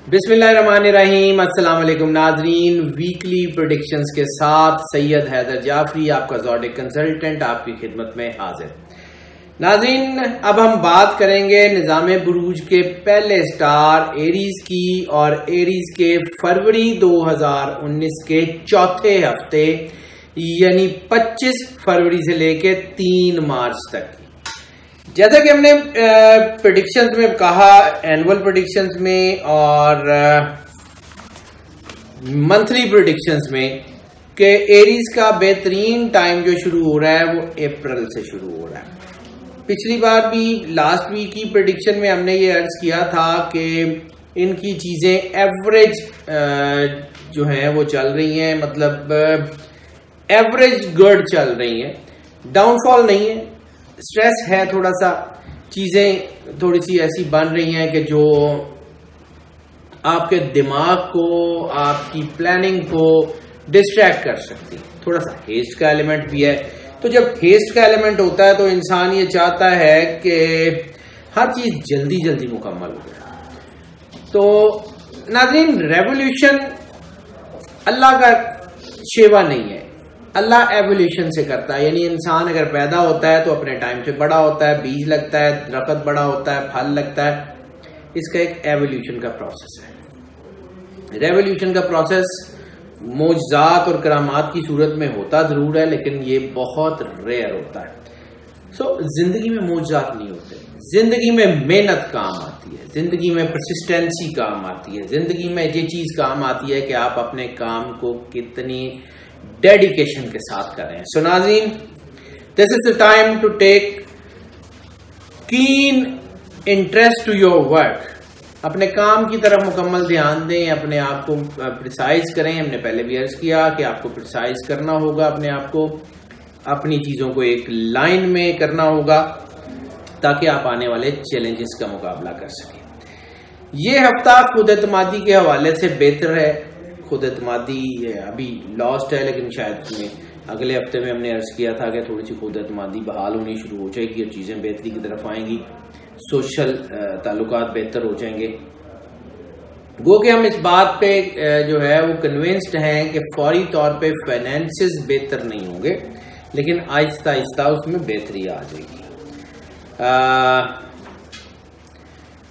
बिस्मिल्लाहिर्रहमानिर्रहीम। अस्सलाम वालेकुम नाजरीन। वीकली प्रेडिक्शंस के साथ सैयद हैदर जाफरी, आपका ज़ोडिक कंसल्टेंट, आपकी खिदमत में हाजिर। नाजरीन, अब हम बात करेंगे निज़ाम बुरूज के पहले स्टार एरीज की और एरीज के फरवरी 2019 के चौथे हफ्ते यानी 25 फरवरी से लेके 3 मार्च तक की। जैसा कि हमने प्रेडिक्शंस में कहा, एनुअल प्रेडिक्शंस में और मंथली प्रेडिक्शंस में, कि एरीज का बेहतरीन टाइम जो शुरू हो रहा है वो अप्रैल से शुरू हो रहा है। पिछली बार भी लास्ट वीक की प्रेडिक्शन में हमने ये अर्ज किया था कि इनकी चीजें एवरेज जो है वो चल रही हैं, मतलब एवरेज गुड चल रही हैं, डाउनफॉल नहीं है। स्ट्रेस है, थोड़ा सा चीजें थोड़ी सी ऐसी बन रही हैं कि जो आपके दिमाग को, आपकी प्लानिंग को डिस्ट्रैक्ट कर सकती है। थोड़ा सा हेस्ट का एलिमेंट भी है। तो जब हेस्ट का एलिमेंट होता है तो इंसान ये चाहता है कि हर चीज जल्दी जल्दी मुकम्मल हो जाए। तो नाज़रीन, रेवोल्यूशन अल्लाह का शेवा नहीं है, अल्लाह एवोल्यूशन से करता है। यानी इंसान अगर पैदा होता है तो अपने टाइम से बड़ा होता है, बीज लगता है, दरख्त बड़ा होता है, फल लगता है। इसका एक एवोल्यूशन का प्रोसेस है। रेवोल्यूशन का प्रोसेस मोजज़ात और करामात की सूरत में होता जरूर है, लेकिन ये बहुत रेयर होता है। जिंदगी में मोजज़ात नहीं होते। जिंदगी में मेहनत काम आती है, जिंदगी में परसिस्टेंसी काम आती है, जिंदगी में ये चीज काम आती है कि आप अपने काम को कितनी डेडिकेशन के साथ कर रहे हैं। सो नाज़रीन, this is the time to take keen interest to your work. अपने काम की तरफ मुकम्मल ध्यान दें, अपने आप को प्रिसाइज करें। हमने पहले भी अर्ज किया कि आपको प्रिसाइज करना होगा, अपने आप को, अपनी चीजों को एक लाइन में करना होगा ताकि आप आने वाले चैलेंजेस का मुकाबला कर सकें। ये हफ्ता खुद एतमादी के हवाले से बेहतर है। खुद एतमादी अभी लॉस्ट है, लेकिन शायद अगले हफ्ते में हमने अर्ज किया था कि थोड़ी सी खुद एतमादी बहाल होनी शुरू हो जाएगी और चीजें बेहतरी की तरफ आएंगी, सोशल ताल्लुकात बेहतर हो जाएंगे। गो कि हम इस बात पे जो है वो कन्विंस्ड हैं कि फौरी तौर पे फाइनेंसेस बेहतर नहीं होंगे, लेकिन आहिस्ता आहिस्ता उसमें बेहतरी आ जाएगी।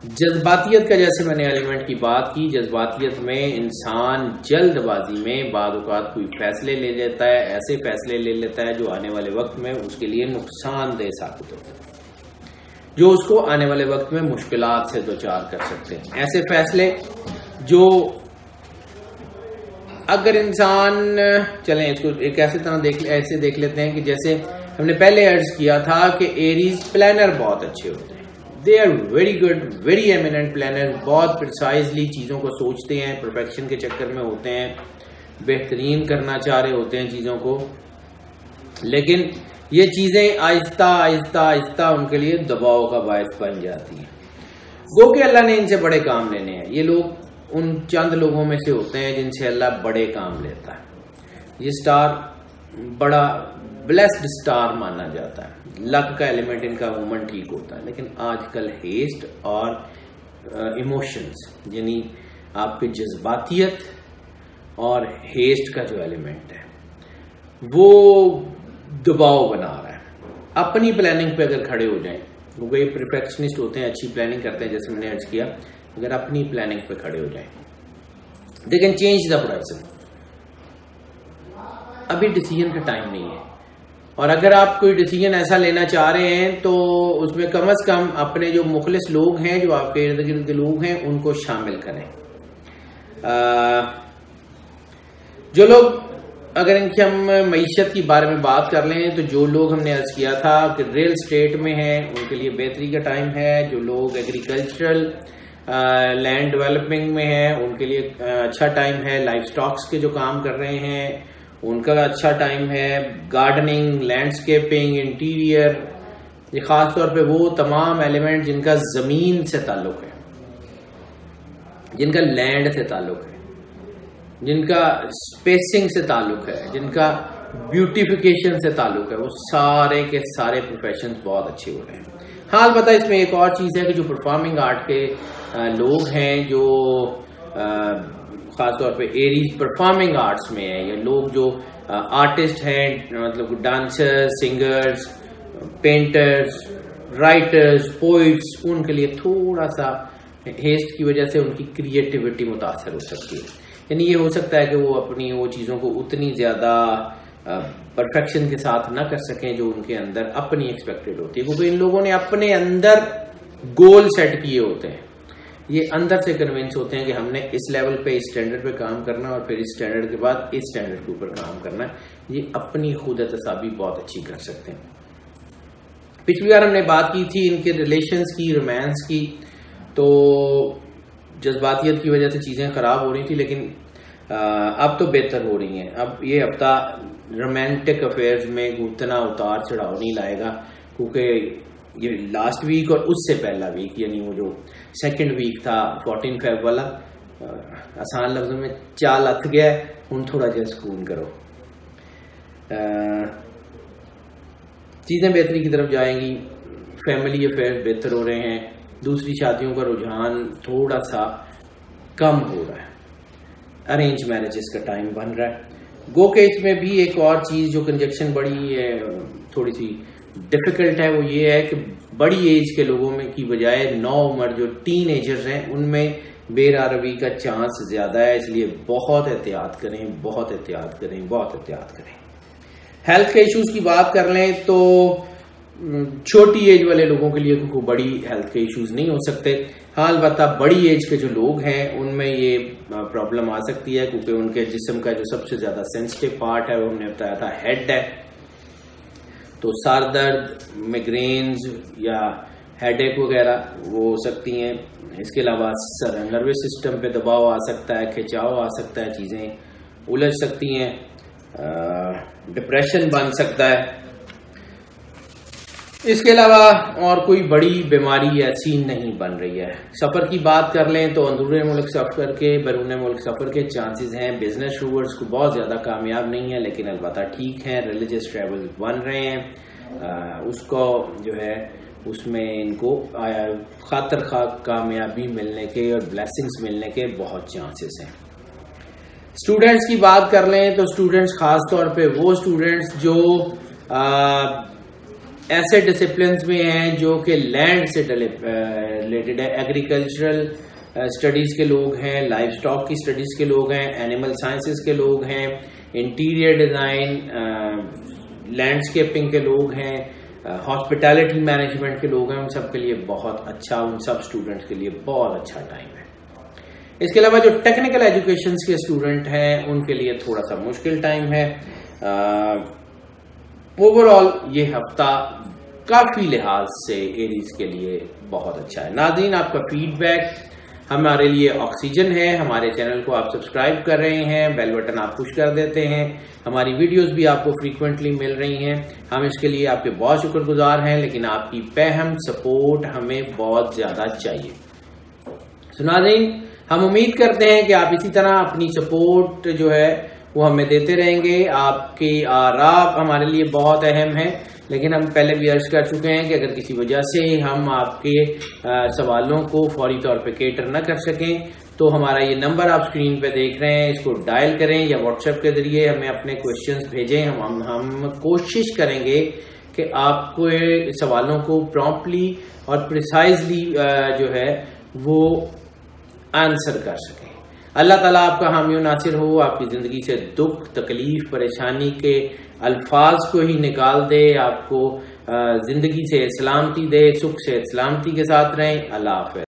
जज्बातियत का, जैसे मैंने एलिमेंट की बात की, जज्बातियत में इंसान जल्दबाजी में बाद औक़ात कोई फैसले ले लेता है, ऐसे फैसले ले लेता है जो आने वाले वक्त में उसके लिए नुकसानदेह साबित होते हैं, जो उसको आने वाले वक्त में मुश्किलात से दो चार कर सकते हैं। ऐसे फैसले जो अगर इंसान, चलें इसको एक ऐसे देख लेते हैं कि जैसे हमने पहले अर्ज किया था कि एरीज प्लानर बहुत अच्छे होते हैं। They are very good, very eminent planner. बहुत प्रिसाइजली चीज़ों को सोचते हैं, परफेक्शन के चक्कर में होते हैं, बेहतरीन करना चाह रहे होते हैं चीज़ों को, लेकिन ये चीज़ें आहिस्ता आहिस्ता आहिस्ता उनके लिए दबाव का बायस बन जाती हैं। गो कि अल्लाह ने इनसे बड़े काम लेने हैं। ये लोग उन चंद लोगों में से होते हैं जिनसे अल्लाह बड़े काम लेता है। ये स्टार बड़ा ब्लेस्ड स्टार माना जाता है। लक का एलिमेंट इनका अमूमन ठीक होता है, लेकिन आजकल हेस्ट और इमोशंस, यानी आपकी जज्बातियत और हेस्ट का जो एलिमेंट है वो दबाव बना रहा है। अपनी प्लानिंग पे अगर खड़े हो जाएं, वो ये परफेक्शनिस्ट होते हैं, अच्छी प्लानिंग करते हैं, जैसे मैंने अर्ज किया, अगर अपनी प्लानिंग पे खड़े हो जाएं, they can change the horizon. अभी डिसीजन का टाइम नहीं है, और अगर आप कोई डिसीजन ऐसा लेना चाह रहे हैं तो उसमें कम से कम अपने जो मुखलिस लोग हैं, जो आपके इर्द गिर्द के लोग हैं, उनको शामिल करें। जो लोग, अगर इनकी हम मईशत की बारे में बात कर लें, तो जो लोग हमने अर्ज किया था कि रियल स्टेट में हैं, उनके लिए बेहतरी का टाइम है। जो लोग एग्रीकल्चरल लैंड डेवलपिंग में हैं, उनके लिए अच्छा टाइम है। लाइफ स्टॉक्स के जो काम कर रहे हैं उनका अच्छा टाइम है। गार्डनिंग, लैंडस्केपिंग, इंटीरियर, ये खास तौर पे वो तमाम एलिमेंट जिनका जमीन से ताल्लुक है, जिनका लैंड से ताल्लुक है, जिनका स्पेसिंग से ताल्लुक है, जिनका ब्यूटिफिकेशन से ताल्लुक है, वो सारे के सारे प्रोफेशंस बहुत अच्छे हो रहे हैं। हाँ, अलबत्ता इसमें एक और चीज़ है कि जो परफॉर्मिंग आर्ट के लोग हैं, जो خاص طور پہ ایریز پرفارمنگ آرٹس میں ہے، یا لوگ جو آرٹسٹ ہیں، مطلب dancer, singers, painters, writers, poets, ان کے لیے تھوڑا سا ہیسٹ کی وجہ سے ان کی کریٹیوٹی متاثر ہو سکتی ہے. یعنی یہ ہو سکتا ہے کہ وہ اپنی وہ چیزوں کو اتنی زیادہ پرفیکشن کے ساتھ نہ کر سکیں جو ان کے اندر اپنی ایکسپیکٹڈ ہوتی ہے، کیونکہ ان لوگوں نے اپنے اندر گول سیٹ کیے ہوتے ہیں. یہ اندر سے کنونس ہوتے ہیں کہ ہم نے اس لیول پہ، اس اسٹینڈرڈ پہ کام کرنا، اور پھر اس اسٹینڈرڈ کے بعد اس اسٹینڈرڈ کے اوپر کام کرنا ہے. یہ اپنی خود احتسابی بہت اچھی کر سکتے ہیں. پچھلی بار ہم نے بات کی تھی ان کے ریلیشنز کی، رومانس کی، تو جذباتیت کی وجہ سے چیزیں خراب ہو رہی تھی، لیکن اب تو بہتر ہو رہی ہیں. اب یہ ہفتہ رومانٹک افیئرز میں اتنا اتار چڑھاؤ نہیں لائے گا، کیونکہ یہ لاسٹ ویک اور اس سے پہلا ویک، یعنی وہ جو سیکنڈ ویک تھا 14 فیب والا، آسان لفظوں میں چال اتھ گیا ہے. ہوں تھوڑا جہا سکون کرو، چیزیں بہتری کی طرف جائیں گی. فیملی افیئر بہتر ہو رہے ہیں، دوسری شادیوں کا رجحان تھوڑا سا کم ہو رہا ہے، ارینج میرجز کا ٹائم بن رہا ہے. گو کہ اس میں بھی ایک اور چیز جو کنجکشن بڑی تھوڑی سی ڈیفیکلٹ ہے، وہ یہ ہے کہ بڑی ایج کے لوگوں میں کی بجائے نو عمر جو ٹین ایجرز ہیں ان میں بے راروی کا چانس زیادہ ہے. اس لیے بہت احتیاط کریں، بہت احتیاط کریں، بہت احتیاط کریں. ہیلتھ کے ایشوز کی بات کر لیں تو چھوٹی ایج والے لوگوں کے لیے کوئی بڑی ہیلتھ کے ایشوز نہیں ہو سکتے. ہاں البتہ بڑی ایج کے جو لوگ ہیں ان میں یہ پرابلم آ سکتی ہے، کیونکہ ان کے جسم کا جو سب سے زیادہ سینسٹیو پارٹ ہے وہ ہم نے بتایا تھا ہیڈ ہے. تو سر درد، میگرینز یا ہیڈ ایک وغیرہ وہ ہو سکتی ہیں. اس کے علاوہ نروس سسٹم پہ دباؤ آ سکتا ہے، کھچاؤ آ سکتا ہے، چیزیں الجھ سکتی ہیں، ڈپریشن بن سکتا ہے. اس کے علاوہ اور کوئی بڑی بیماری ایسی نہیں بن رہی ہے. سفر کی بات کر لیں تو اندرون ملک سفر کے، بیرون ملک سفر کے چانسز ہیں. بزنس شوورز کو بہت زیادہ کامیاب نہیں ہے، لیکن البتہ ٹھیک ہیں. ریلیجس ٹریول بن رہے ہیں، اس کو جو ہے اس میں ان کو خاطر خواہ کامیابی ملنے کے اور بلیسنگز ملنے کے بہت چانسز ہیں. اسٹوڈینٹس کی بات کر لیں تو اسٹوڈینٹس خاص طور پہ وہ اسٹوڈینٹس جو ایسے ڈسپلنز میں ہیں جو کہ لینڈ سے ریلیٹڈ ہے، ایگریکلچرل اسٹڈیز کے لوگ ہیں، لائف اسٹاک کی اسٹڈیز کے لوگ ہیں، اینیمل سائنسز کے لوگ ہیں، انٹیریئر ڈیزائن، لینڈسکیپنگ کے لوگ ہیں، ہاسپٹیلٹی مینجمنٹ کے لوگ ہیں. ان سب کے لیے بہت اچھا، ان سب اسٹوڈنٹس کے لیے بہت اچھا ٹائم ہے. اس کے علاوہ جو ٹیکنیکل ایجوکیشنز کے اسٹوڈنٹ ہیں ان کے لیے تھوڑا سا مشکل ٹائم ہے. اوور آل یہ ہفتہ کافی لحاظ سے ایریز کے لیے بہت اچھا ہے. ناظرین، آپ کا فیڈ بیک ہمارے لیے آکسیجن ہے. ہمارے چینل کو آپ سبسکرائب کر رہے ہیں، بیل بٹن آپ پش کر دیتے ہیں، ہماری ویڈیوز بھی آپ کو فریکوینٹلی مل رہی ہیں. ہم اس کے لیے آپ کے بہت شکر گزار ہیں، لیکن آپ کی فہم سپورٹ ہمیں بہت زیادہ چاہیے. ناظرین، ہم امید کرتے ہیں کہ آپ اسی طرح اپنی سپورٹ جو ہے وہ ہمیں دیتے رہیں گے. آپ کی آراء ہمارے لیے بہت اہم ہے، لیکن ہم پہلے بھی عرض کر چکے ہیں کہ اگر کسی وجہ سے ہم آپ کے سوالوں کو فوری طور پہ کیٹر نہ کر سکیں تو ہمارا یہ نمبر آپ اسکرین پہ دیکھ رہے ہیں، اس کو ڈائل کریں یا واٹس ایپ کے ذریعے ہمیں اپنے کوشچنز بھیجیں. ہم کوشش کریں گے کہ آپ کو سوالوں کو پرومپٹلی اور پریسائزلی جو ہے وہ آنسر کر سکیں. اللہ تعالیٰ آپ کا حامی و ناصر ہو، آپ کی زندگی سے دکھ، تکلیف، پریشانی کے الفاظ کو ہی نکال دے، آپ کو زندگی سے سلامتی دے، سکھ سے سلامتی کے ساتھ رہیں. اللہ حافظ.